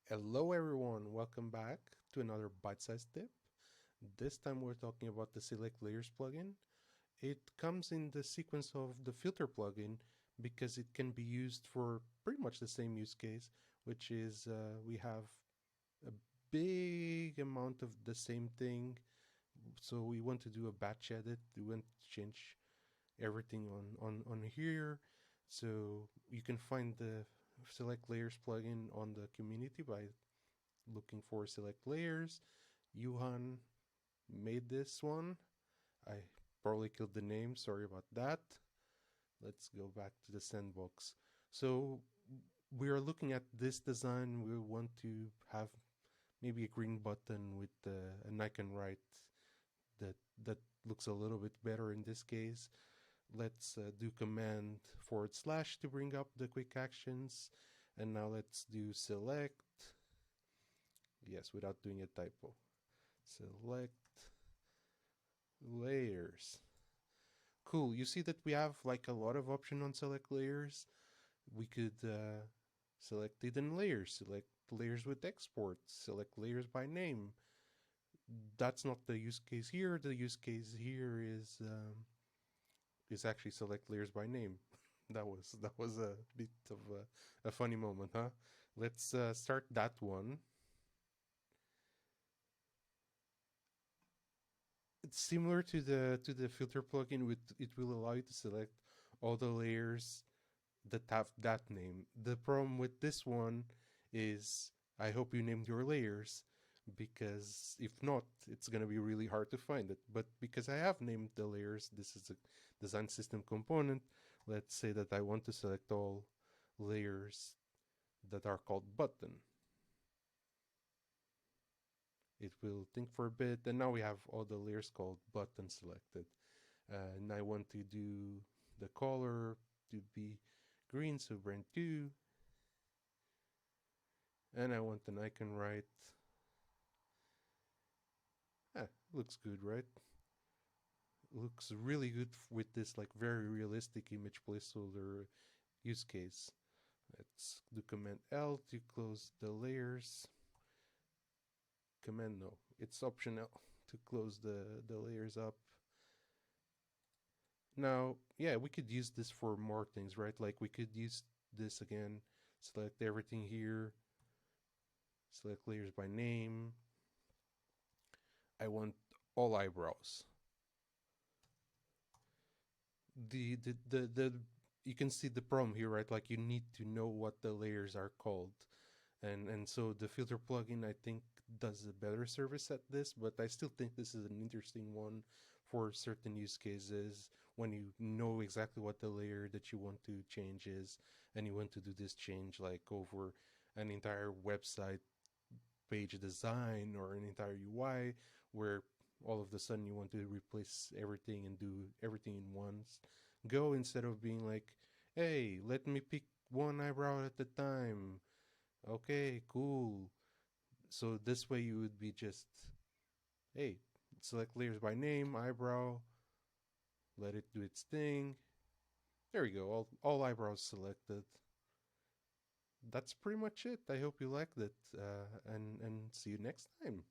Hello everyone, welcome back to another bite-sized tip. This time we're talking about the Select Layers plugin. It comes in the sequence of the filter plugin because it can be used for pretty much the same use case, which is we have a big amount of the same thing. So we want to do a batch edit, we want to change everything on here. So you can find the Select Layers plugin on the community by looking for Select Layers. Johan made this one. I probably killed the name, sorry about that. Let's go back to the sandbox. So we are looking at this design. We want to have maybe a green button with an icon right that looks a little bit better in this case. Let's do command / to bring up the quick actions. And now let's do select. Yes, without doing a typo. Select layers. Cool. You see that we have like a lot of option on select layers. We could select hidden layers, select layers with export, select layers by name. That's not the use case here. The use case here is actually select layers by name. That was a bit of a funny moment, huh? Let's start that one. It's similar to the filter plugin. With it will allow you to select all the layers that have that name. The problem with this one is I hope you named your layers, because if not, it's gonna be really hard to find it. But because I have named the layers, this is a design system component. Let's say that I want to select all layers that are called button. It will think for a bit, and now we have all the layers called button selected. And I want to do the color to be green, so brand 2. And I want an icon right. Looks good, right? Looks really good with this like very realistic image placeholder use case. Let's do command L to close the layers. Command no, it's optional to close the layers up. Now, yeah, we could use this for more things, right? Like we could use this again, select everything here, select layers by name. I want all eyebrows. The you can see the problem here, right? Like you need to know what the layers are called. And so the filter plugin I think does a better service at this, but I still think this is an interesting one for certain use cases when you know exactly what the layer that you want to change is, and you want to do this change like over an entire website page design or an entire UI, where all of a sudden you want to replace everything and do everything in once go, instead of being like, hey, let me pick one eyebrow at a time. Okay, cool. So this way you would be just, hey, select layers by name, eyebrow, let it do its thing. There we go, all eyebrows selected. That's pretty much it. I hope you liked it, and see you next time.